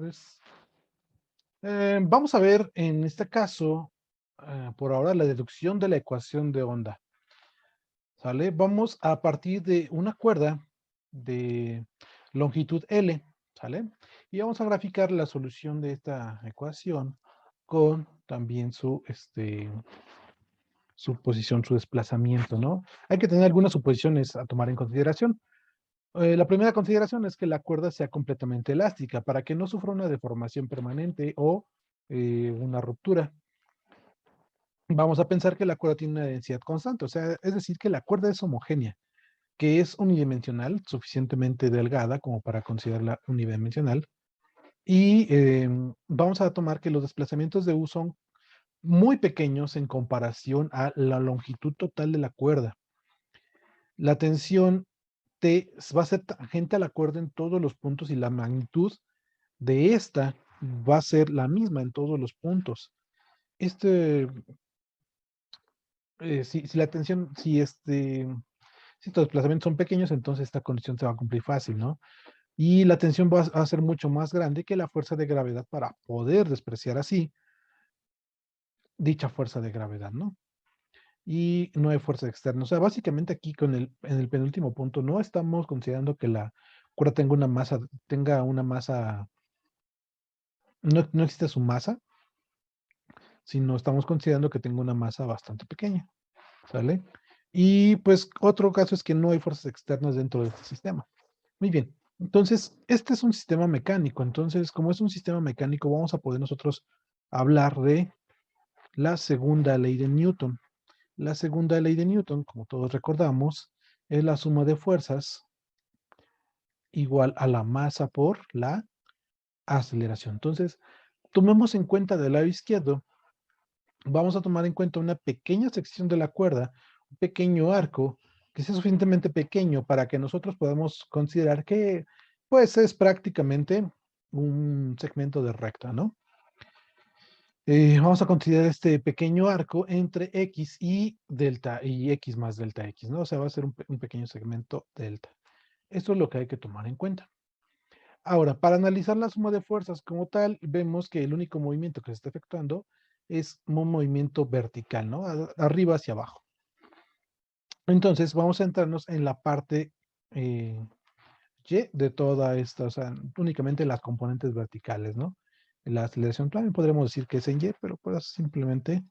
tardes. Vamos a ver en este caso, por ahora, la deducción de la ecuación de onda. ¿Sale? Vamos a partir de una cuerda de longitud L, ¿sale? Y vamos a graficar la solución de esta ecuación con también su posición, su desplazamiento, ¿no? Hay que tener algunas suposiciones a tomar en consideración. La primera consideración es que la cuerda sea completamente elástica para que no sufra una deformación permanente o una ruptura. Vamos a pensar que la cuerda tiene una densidad constante, o sea, es decir, que la cuerda es homogénea, que es unidimensional, suficientemente delgada como para considerarla unidimensional. Y vamos a tomar que los desplazamientos de U son muy pequeños en comparación a la longitud total de la cuerda. La tensión T va a ser tangente a la cuerda en todos los puntos y la magnitud de esta va a ser la misma en todos los puntos. Si la tensión, si estos desplazamientos son pequeños, entonces esta condición se va a cumplir fácil, ¿no? Y la tensión va a ser mucho más grande que la fuerza de gravedad para poder despreciar así dicha fuerza de gravedad, ¿no? Y no hay fuerza externa. O sea, básicamente aquí en el penúltimo punto no estamos considerando que la cuerda tenga una masa, no existe su masa, sino estamos considerando que tenga una masa bastante pequeña, ¿sale? Y pues otro caso es que no hay fuerzas externas dentro de este sistema. Muy bien, entonces este es un sistema mecánico, entonces como es un sistema mecánico vamos a poder nosotros hablar de la segunda ley de Newton. La segunda ley de Newton, como todos recordamos, es la suma de fuerzas igual a la masa por la aceleración. Entonces, tomemos en cuenta del lado izquierdo, vamos a tomar en cuenta una pequeña sección de la cuerda, un pequeño arco, que sea suficientemente pequeño para que nosotros podamos considerar que, pues, es prácticamente un segmento de recta, ¿no? Vamos a considerar este pequeño arco entre X y delta, y X más delta X, ¿no? O sea, va a ser un pequeño segmento delta. Esto es lo que hay que tomar en cuenta. Ahora, para analizar la suma de fuerzas como tal, vemos que el único movimiento que se está efectuando es un movimiento vertical, ¿no? Arriba hacia abajo. Entonces, vamos a centrarnos en la parte Y de toda esta, o sea, únicamente las componentes verticales, ¿no? La aceleración también podremos decir que es en Y, pero pues simplemente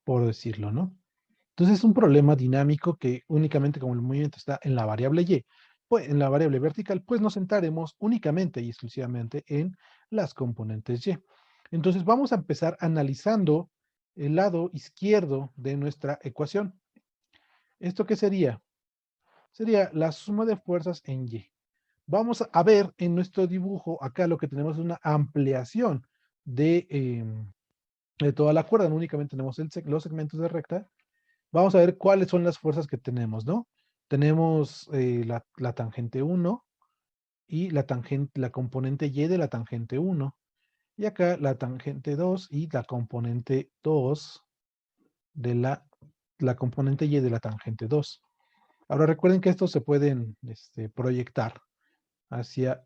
por decirlo, ¿no? Entonces es un problema dinámico que únicamente como el movimiento está en la variable Y, pues en la variable vertical, pues nos centraremos únicamente y exclusivamente en las componentes Y. Entonces vamos a empezar analizando el lado izquierdo de nuestra ecuación. ¿Esto qué sería? Sería la suma de fuerzas en Y. Vamos a ver en nuestro dibujo, acá lo que tenemos es una ampliación de toda la cuerda, no únicamente tenemos los segmentos de recta. Vamos a ver cuáles son las fuerzas que tenemos, ¿no? Tenemos la tangente 1 y la componente Y de la tangente 1. Y acá la tangente 2 y la componente 2 de la componente Y de la tangente 2. Ahora recuerden que estos se pueden proyectar hacia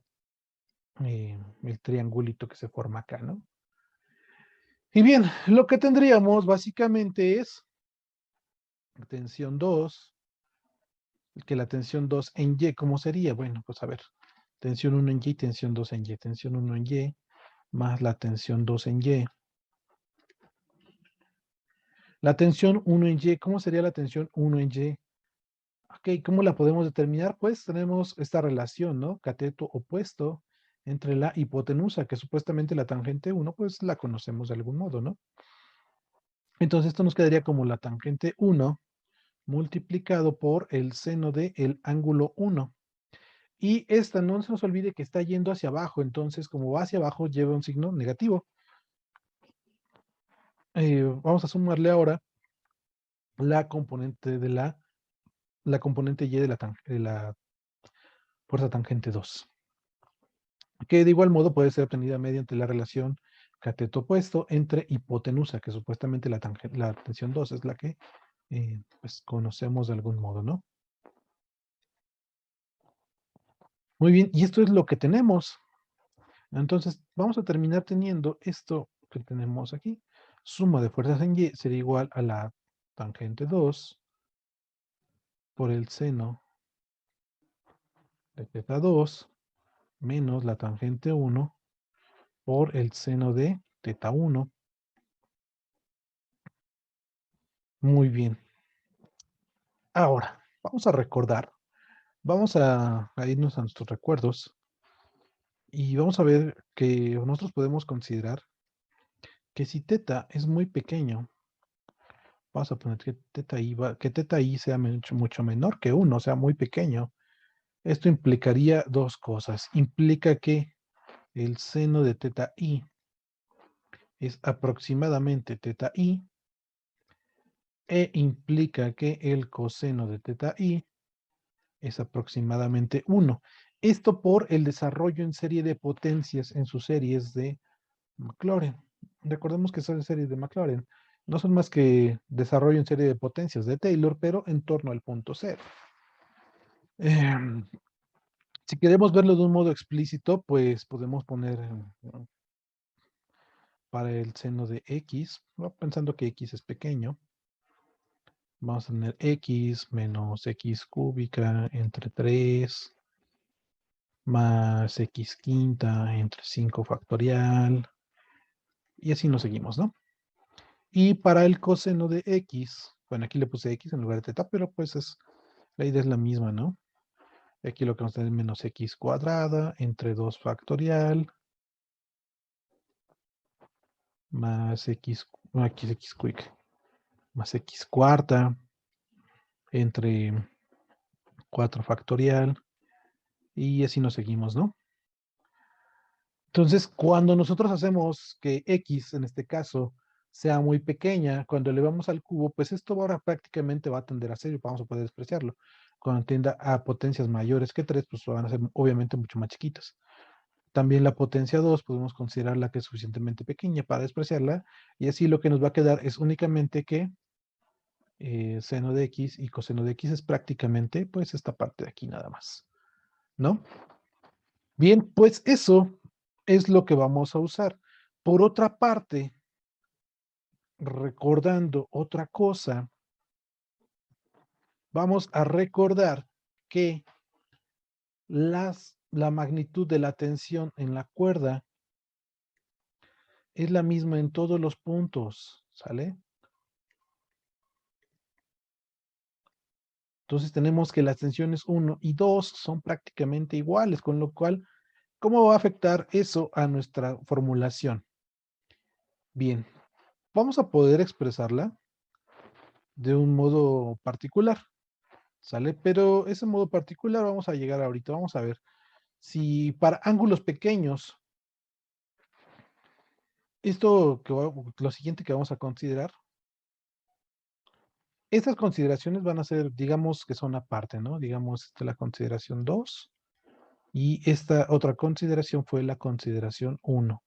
el triangulito que se forma acá, ¿no? Y bien, lo que tendríamos básicamente es tensión 2, que la tensión 2 en Y, ¿cómo sería? Bueno, pues a ver, tensión 1 en Y, tensión 2 en Y, tensión 1 en Y, más la tensión 2 en Y. La tensión 1 en Y, ¿cómo sería la tensión 1 en Y? Ok, ¿cómo la podemos determinar? Pues tenemos esta relación, ¿no? Cateto opuesto entre la hipotenusa, que supuestamente la tangente 1, pues la conocemos de algún modo, ¿no? Entonces esto nos quedaría como la tangente 1 multiplicado por el seno del ángulo 1. Y esta no se nos olvide que está yendo hacia abajo, entonces como va hacia abajo lleva un signo negativo. Vamos a sumarle ahora la componente la componente Y de la fuerza tangente 2, que de igual modo puede ser obtenida mediante la relación cateto opuesto entre hipotenusa, que supuestamente la tensión 2 es la que pues conocemos de algún modo, ¿no? Muy bien, y esto es lo que tenemos. Entonces, vamos a terminar teniendo esto que tenemos aquí. Suma de fuerzas en Y sería igual a la tangente 2 por el seno de teta 2 menos la tangente 1 por el seno de teta 1. Muy bien. Ahora, vamos a recordar, vamos a irnos a nuestros recuerdos y vamos a ver que nosotros podemos considerar que si teta es muy pequeño, vamos a poner que teta i sea mucho menor que 1, o sea, muy pequeño. Esto implicaría dos cosas. Implica que el seno de teta i es aproximadamente teta i e implica que el coseno de teta i es aproximadamente 1. Esto por el desarrollo en serie de potencias en sus series de Maclaurin. Recordemos que son series de Maclaurin. No son más que desarrollo en serie de potencias de Taylor, pero en torno al punto cero. Si queremos verlo de un modo explícito, pues podemos poner para el seno de x, pensando que x es pequeño, vamos a tener x menos x cúbica entre 3 más x quinta entre 5 factorial, y así nos seguimos, ¿no? Y para el coseno de x, bueno, aquí le puse x en lugar de teta, pero pues la idea es la misma, ¿no? Aquí lo que vamos a tener es menos x cuadrada entre 2 factorial más x, no, aquí es x quick, más x cuarta entre 4 factorial, y así nos seguimos, ¿no? Entonces, cuando nosotros hacemos que x, en este caso, sea muy pequeña, cuando elevamos al cubo, pues esto ahora prácticamente va a tender a cero, vamos a poder despreciarlo. Cuando tienda a potencias mayores que 3, pues van a ser obviamente mucho más chiquitas. También la potencia 2 podemos considerarla que es suficientemente pequeña para despreciarla, y así lo que nos va a quedar es únicamente que seno de x y coseno de x es prácticamente pues esta parte de aquí nada más, ¿no? Bien, pues eso es lo que vamos a usar. Por otra parte, recordando otra cosa, vamos a recordar que la magnitud de la tensión en la cuerda es la misma en todos los puntos, ¿sale? Entonces tenemos que las tensiones 1 y 2 son prácticamente iguales, con lo cual, ¿cómo va a afectar eso a nuestra formulación? Bien, vamos a poder expresarla de un modo particular, ¿sale? Pero ese modo particular vamos a llegar ahorita, vamos a ver. Si para ángulos pequeños, lo siguiente que vamos a considerar, estas consideraciones van a ser, digamos que son aparte, ¿no? Digamos, esta es la consideración 2 y esta otra consideración fue la consideración 1.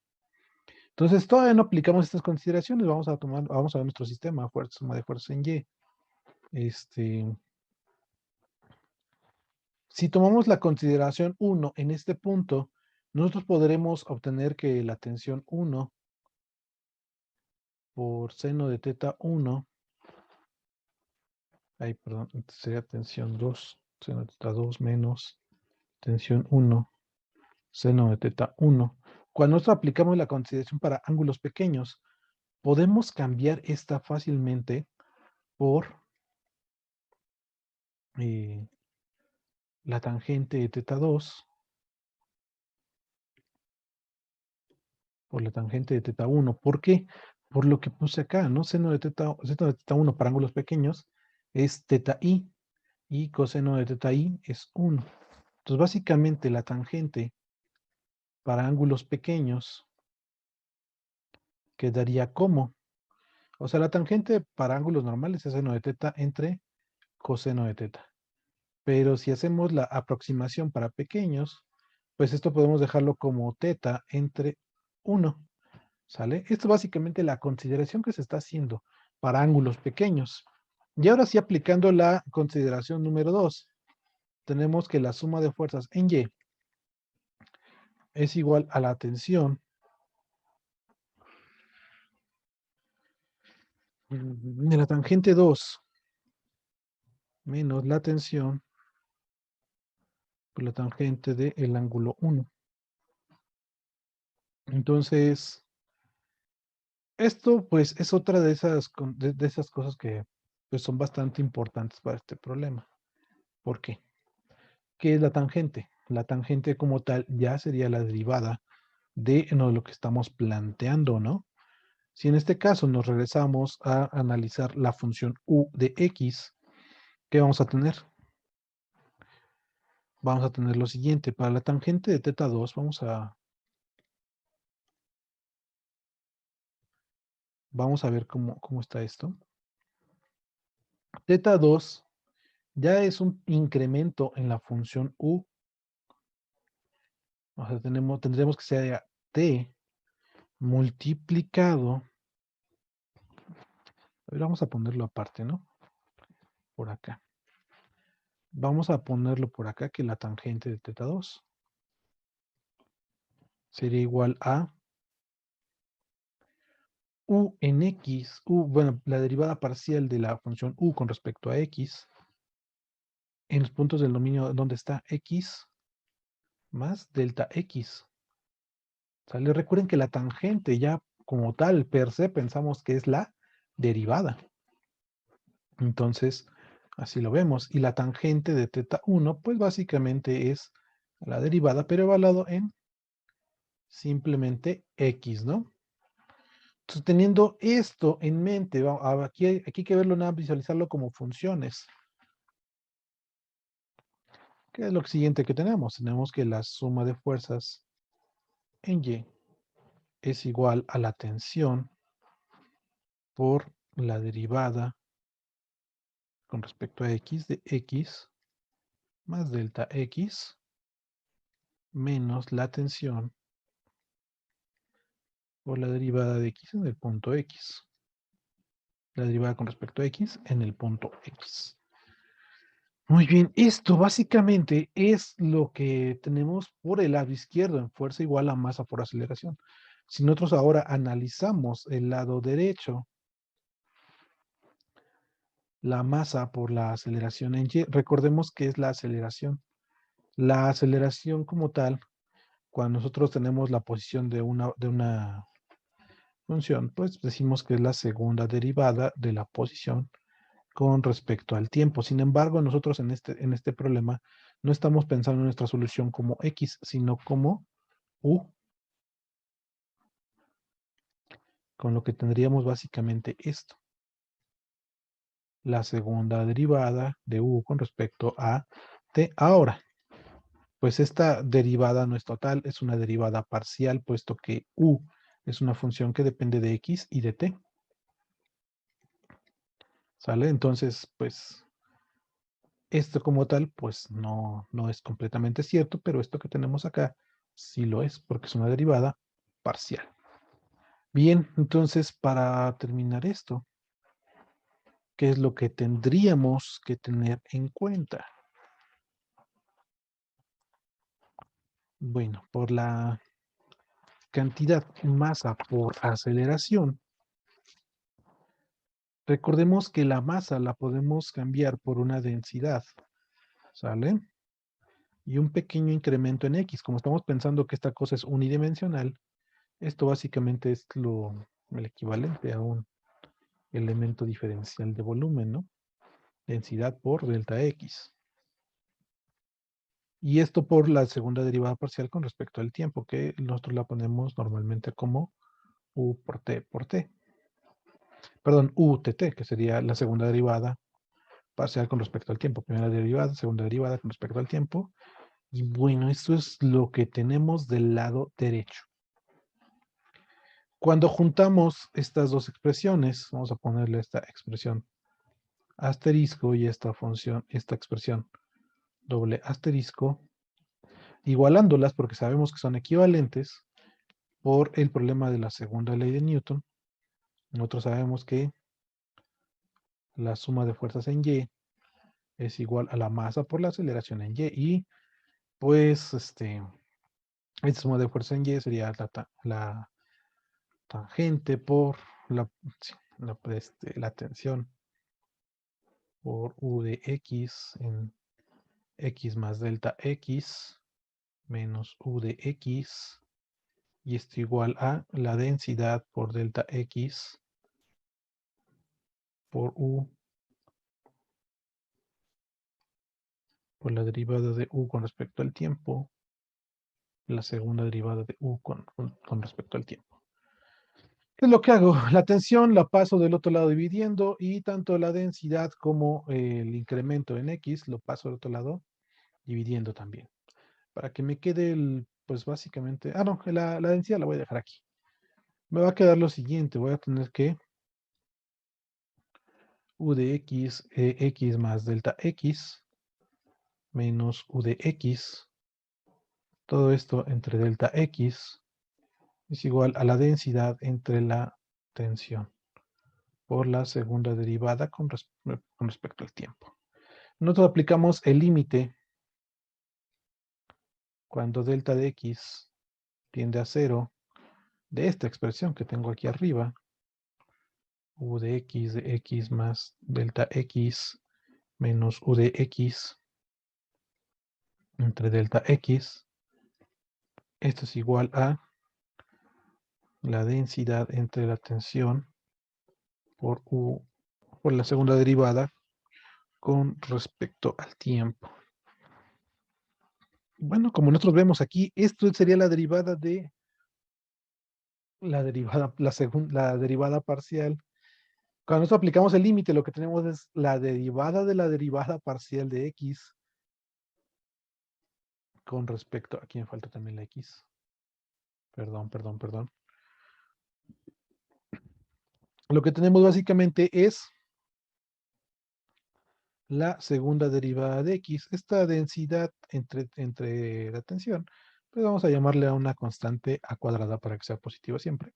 Entonces, todavía no aplicamos estas consideraciones, vamos a ver nuestro sistema, suma de fuerza en Y. Si tomamos la consideración 1 en este punto, nosotros podremos obtener que la tensión 1 por seno de teta 1, perdón, sería tensión 2, seno de teta 2 menos tensión 1, seno de teta 1. Cuando nosotros aplicamos la consideración para ángulos pequeños, podemos cambiar esta fácilmente por la tangente de teta 2, por la tangente de teta 1. ¿Por qué? Por lo que puse acá, ¿no? Seno de teta 1 para ángulos pequeños es teta i y coseno de teta i es 1. Entonces, básicamente la tangente para ángulos pequeños quedaría como, o sea, la tangente para ángulos normales es seno de teta entre coseno de teta. Pero si hacemos la aproximación para pequeños, pues esto podemos dejarlo como teta entre 1. ¿Sale? Esto es básicamente la consideración que se está haciendo para ángulos pequeños. Y ahora sí, aplicando la consideración número 2, tenemos que la suma de fuerzas en Y es igual a la tensión de la tangente 2 menos la tensión por la tangente del ángulo 1. Entonces, esto pues es otra de esas, de esas cosas que pues son bastante importantes para este problema. ¿Por qué? ¿Qué es la tangente? La tangente como tal ya sería la derivada de no, lo que estamos planteando, ¿no? Si en este caso nos regresamos a analizar la función u de x, ¿qué vamos a tener? Vamos a tener lo siguiente. Para la tangente de teta 2, vamos a ver cómo está esto. Teta 2 ya es un incremento en la función u. O sea, tendremos que ser t multiplicado. A ver, vamos a ponerlo aparte, ¿no? Por acá. Vamos a ponerlo por acá que la tangente de teta 2 sería igual a u en x, bueno, la derivada parcial de la función u con respecto a x, en los puntos del dominio donde está x más delta x. ¿Sale? Recuerden que la tangente ya como tal, per se, pensamos que es la derivada. Entonces, así lo vemos. Y la tangente de teta 1, pues básicamente es la derivada, pero evaluado en simplemente x, ¿no? Entonces, teniendo esto en mente, aquí hay que verlo nada, visualizarlo como funciones. ¿Qué es lo siguiente que tenemos? Tenemos que la suma de fuerzas en Y es igual a la tensión por la derivada con respecto a x de x más delta x menos la tensión por la derivada de x en el punto x. La derivada con respecto a x en el punto x. Muy bien, esto básicamente es lo que tenemos por el lado izquierdo en fuerza igual a masa por aceleración. Si nosotros ahora analizamos el lado derecho, la masa por la aceleración en y, recordemos que es la aceleración. La aceleración como tal, cuando nosotros tenemos la posición de una función, pues decimos que es la segunda derivada de la posición con respecto al tiempo. Sin embargo, nosotros en este problema no estamos pensando en nuestra solución como x, sino como u, con lo que tendríamos básicamente esto. La segunda derivada de u con respecto a t. Ahora, pues esta derivada no es total, es una derivada parcial, puesto que u es una función que depende de x y de t. ¿Sale? Entonces, pues esto como tal, pues no es completamente cierto, pero esto que tenemos acá sí lo es, porque es una derivada parcial. Bien, entonces para terminar esto, ¿qué es lo que tendríamos que tener en cuenta? Bueno, por la cantidad masa por aceleración, recordemos que la masa la podemos cambiar por una densidad, ¿sale? Y un pequeño incremento en X. Como estamos pensando que esta cosa es unidimensional, esto básicamente es el equivalente a un elemento diferencial de volumen, ¿no? Densidad por delta X. Y esto por la segunda derivada parcial con respecto al tiempo, que nosotros la ponemos normalmente como U por T por T. Perdón, UTT, que sería la segunda derivada parcial con respecto al tiempo. Primera derivada, segunda derivada con respecto al tiempo. Y bueno, esto es lo que tenemos del lado derecho. Cuando juntamos estas dos expresiones, vamos a ponerle esta expresión asterisco y esta función, esta expresión doble asterisco, igualándolas porque sabemos que son equivalentes por el problema de la segunda ley de Newton. Nosotros sabemos que la suma de fuerzas en Y es igual a la masa por la aceleración en Y. Y pues Esta suma de fuerza en Y sería la tangente por sí, la tensión por U de X en X más delta X menos U de X, y esto igual a la densidad por delta X por U por la derivada de U con respecto al tiempo, la segunda derivada de U con respecto al tiempo. ¿Qué es lo que hago? La tensión la paso del otro lado dividiendo, y tanto la densidad como el incremento en X lo paso del otro lado dividiendo también. Para que me quede pues básicamente, no, la densidad la voy a dejar aquí. Me va a quedar lo siguiente, voy a tener que U de X, X más delta X menos U de X, todo esto entre delta X es igual a la densidad entre la tensión por la segunda derivada con respecto al tiempo. Nosotros aplicamos el límite cuando delta de X tiende a 0 de esta expresión que tengo aquí arriba, U de X más delta X menos U de X entre delta X. Esto es igual a la densidad entre la tensión por U por la segunda derivada con respecto al tiempo. Bueno, como nosotros vemos aquí, esto sería la derivada de la derivada parcial. Cuando nosotros aplicamos el límite, lo que tenemos es la derivada de la derivada parcial de X con respecto, aquí me falta también la X. Perdón. Lo que tenemos básicamente es la segunda derivada de X. Esta densidad entre la tensión, pues vamos a llamarle a una constante a cuadrada para que sea positiva siempre.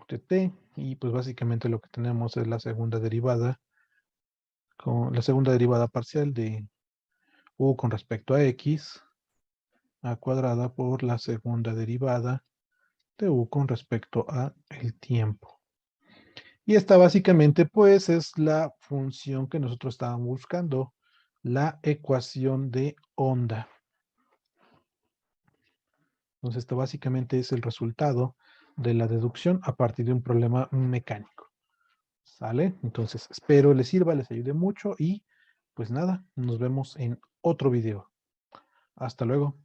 T, y pues básicamente lo que tenemos es la segunda derivada con la segunda derivada parcial de U con respecto a X a cuadrada por la segunda derivada de U con respecto a el tiempo. Y esta básicamente pues es la función que nosotros estábamos buscando, la ecuación de onda. Entonces esto básicamente es el resultado de la deducción a partir de un problema mecánico. ¿Sale? Entonces espero les sirva, les ayude mucho, y pues nada, nos vemos en otro video. Hasta luego.